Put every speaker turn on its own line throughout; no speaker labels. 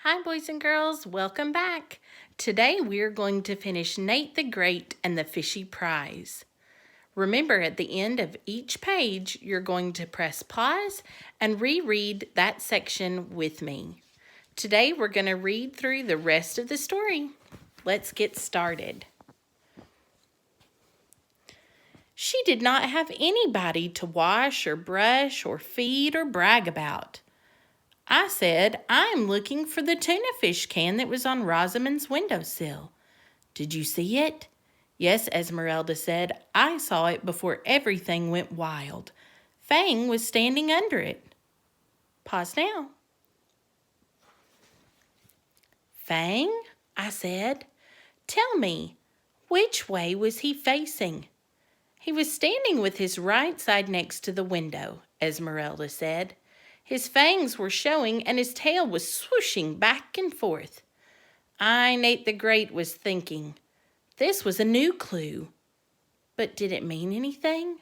Hi, boys and girls. Welcome back. Today we're going to finish Nate the Great and the Fishy Prize. Remember, at the end of each page, you're going to press pause and reread that section with me. Today we're going to read through the rest of the story. Let's get started. She did not have anybody to wash or brush or feed or brag about. I said, I'm looking for the tuna fish can that was on Rosamond's windowsill. Did you see it? Yes, Esmeralda said. I saw it before everything went wild. Fang was standing under it. Pause now. Fang, I said, tell me, which way was he facing? He was standing with his right side next to the window, Esmeralda said. His fangs were showing and his tail was swooshing back and forth. I, Nate the Great, was thinking. This was a new clue. But did it mean anything?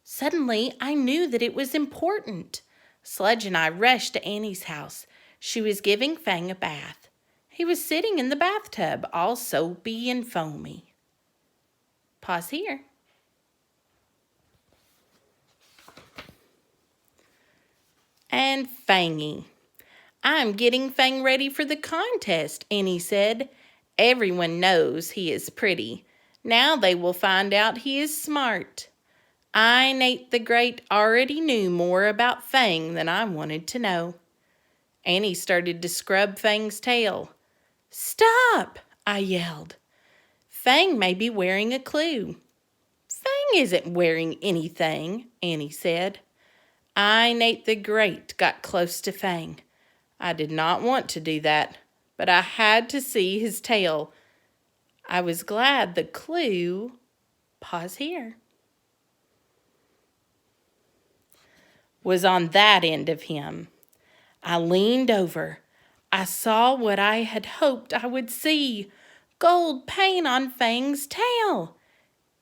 Suddenly, I knew that it was important. Sludge and I rushed to Annie's house. She was giving Fang a bath. He was sitting in the bathtub, all soapy and foamy. Pause here. And Fangy. I'm getting Fang ready for the contest, Annie said. Everyone knows he is pretty. Now they will find out he is smart. I, Nate the Great, already knew more about Fang than I wanted to know. Annie started to scrub Fang's tail. Stop, I yelled. Fang may be wearing a clue. Fang isn't wearing anything, Annie said. I, Nate the Great, got close to Fang. I did not want to do that, but I had to see his tail. I was glad the clue, pause here, was on that end of him. I leaned over. I saw what I had hoped I would see, gold paint on Fang's tail.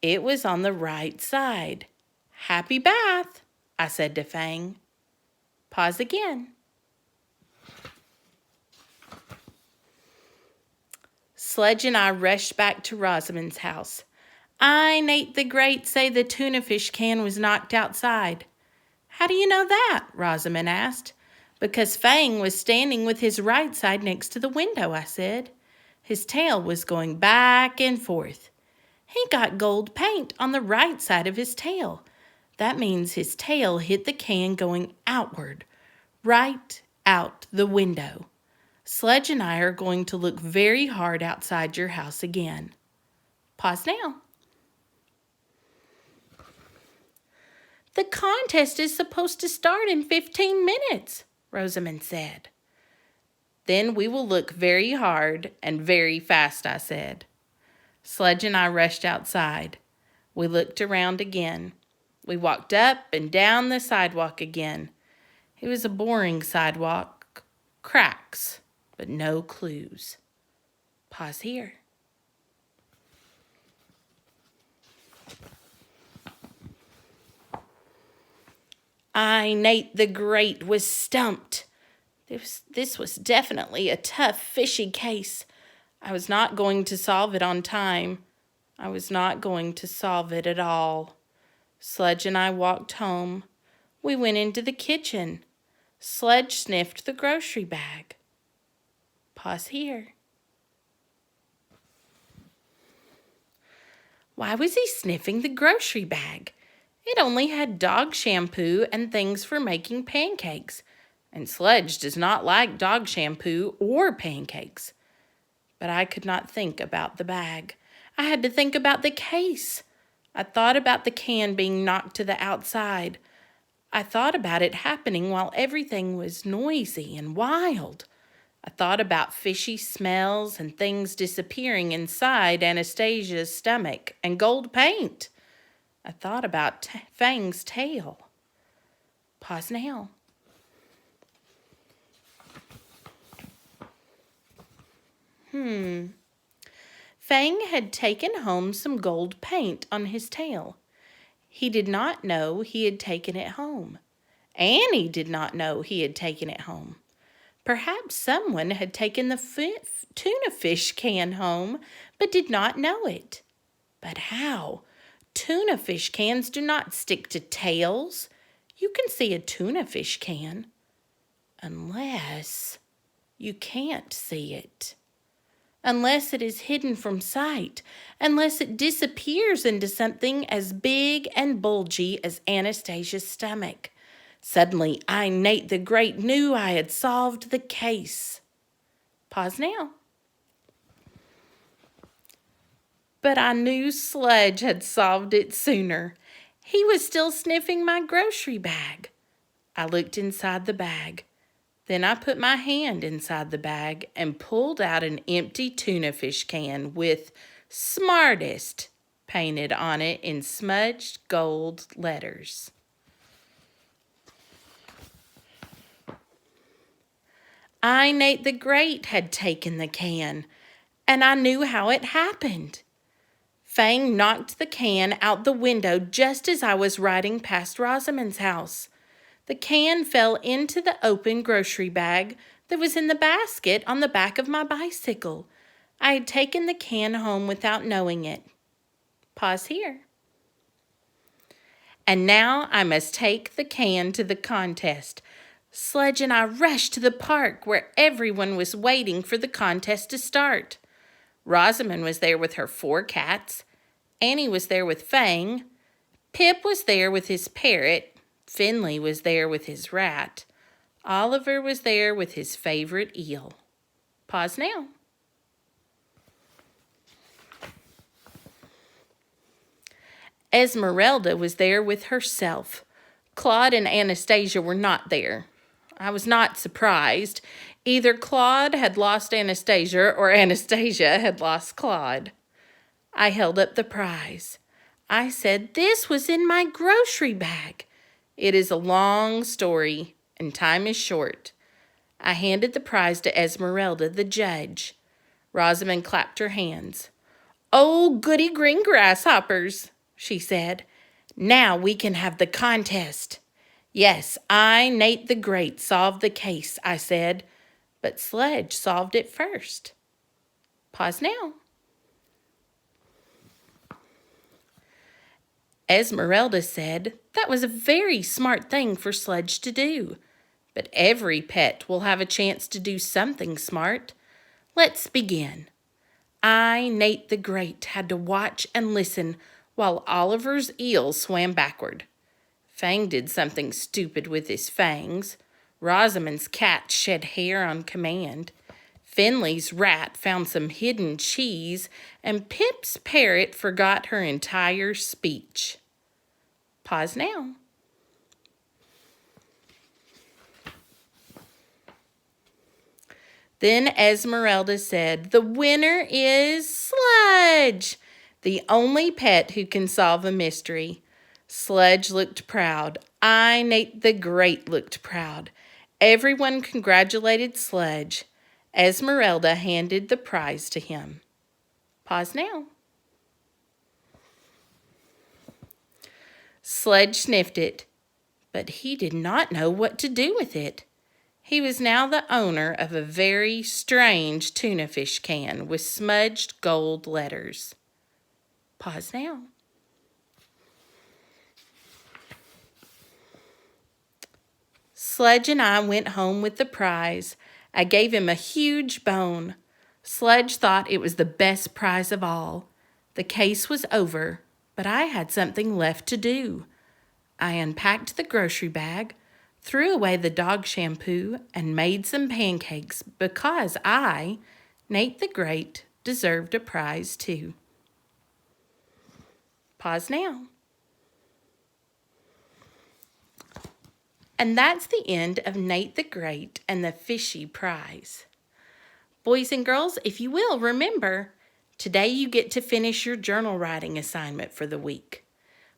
It was on the right side. Happy bath, I said to Fang. Pause again. Sledge and I rushed back to Rosamond's house. I, Nate the Great, say the tuna fish can was knocked outside. How do you know that? Rosamond asked. Because Fang was standing with his right side next to the window, I said. His tail was going back and forth. He got gold paint on the right side of his tail. That means his tail hit the can going outward, right out the window. Sledge and I are going to look very hard outside your house again. Pause now. The contest is supposed to start in 15 minutes, Rosamond said. Then we will look very hard and very fast, I said. Sledge and I rushed outside. We looked around again. We walked up and down the sidewalk again. It was a boring sidewalk. Cracks, but no clues. Pause here. I, Nate the Great, was stumped. This was definitely a tough, fishy case. I was not going to solve it on time. I was not going to solve it at all. Sledge and I walked home. We went into the kitchen. Sledge sniffed the grocery bag. Pause here. Why was he sniffing the grocery bag? It only had dog shampoo and things for making pancakes, and Sledge does not like dog shampoo or pancakes. But I could not think about the bag. I had to think about the case. I thought about the can being knocked to the outside. I thought about it happening while everything was noisy and wild. I thought about fishy smells and things disappearing inside Anastasia's stomach and gold paint. I thought about Fang's tail. Pause now. Fang had taken home some gold paint on his tail. He did not know he had taken it home. Annie did not know he had taken it home. Perhaps someone had taken the tuna fish can home but did not know it. But how? Tuna fish cans do not stick to tails. You can see a tuna fish can. Unless you can't see it. Unless it is hidden from sight. Unless it disappears into something as big and bulgy as Anastasia's stomach. Suddenly, I, Nate the Great, knew I had solved the case. Pause now. But I knew Sludge had solved it sooner. He was still sniffing my grocery bag. I looked inside the bag. Then I put my hand inside the bag and pulled out an empty tuna fish can with "Smartest" painted on it in smudged gold letters. I, Nate the Great, had taken the can, and I knew how it happened. Fang knocked the can out the window just as I was riding past Rosamond's house. The can fell into the open grocery bag that was in the basket on the back of my bicycle. I had taken the can home without knowing it. Pause here. And now I must take the can to the contest. Sludge and I rushed to the park where everyone was waiting for the contest to start. Rosamond was there with her 4 cats. Annie was there with Fang. Pip was there with his parrot. Finley was there with his rat. Oliver was there with his favorite eel. Pause now. Esmeralda was there with herself. Claude and Anastasia were not there. I was not surprised. Either Claude had lost Anastasia or Anastasia had lost Claude. I held up the prize. I said this was in my grocery bag. It is a long story, and time is short. I handed the prize to Esmeralda, the judge. Rosamond clapped her hands. "Oh, goody green grasshoppers," she said. "Now we can have the contest." "Yes, I, Nate the Great, solved the case," I said, "but Sludge solved it first." Pause now. Esmeralda said that was a very smart thing for Sludge to do. But every pet will have a chance to do something smart. Let's begin. I, Nate the Great, had to watch and listen while Oliver's eel swam backward. Fang did something stupid with his fangs. Rosamond's cat shed hair on command. Finley's rat found some hidden cheese, and Pip's parrot forgot her entire speech. Pause now. Then Esmeralda said, "The winner is Sludge, the only pet who can solve a mystery." Sludge looked proud. I, Nate the Great, looked proud. Everyone congratulated Sludge. Esmeralda handed the prize to him. Pause now. Sludge sniffed it, but he did not know what to do with it. He was now the owner of a very strange tuna fish can with smudged gold letters. Pause now. Sludge and I went home with the prize. I gave him a huge bone. Sludge thought it was the best prize of all. The case was over, but I had something left to do. I unpacked the grocery bag, threw away the dog shampoo, and made some pancakes because I, Nate the Great, deserved a prize too. Pause now. And that's the end of Nate the Great and the Fishy Prize. Boys and girls, if you will, remember, today you get to finish your journal writing assignment for the week.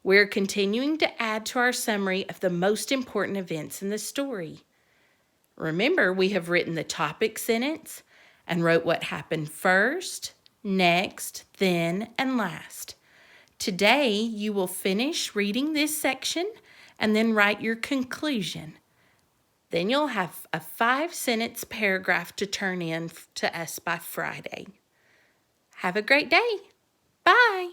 We're continuing to add to our summary of the most important events in the story. Remember, we have written the topic sentence and wrote what happened first, next, then, and last. Today, you will finish reading this section and then write your conclusion. Then you'll have a 5-sentence paragraph to turn in to us by Friday. Have a great day. Bye.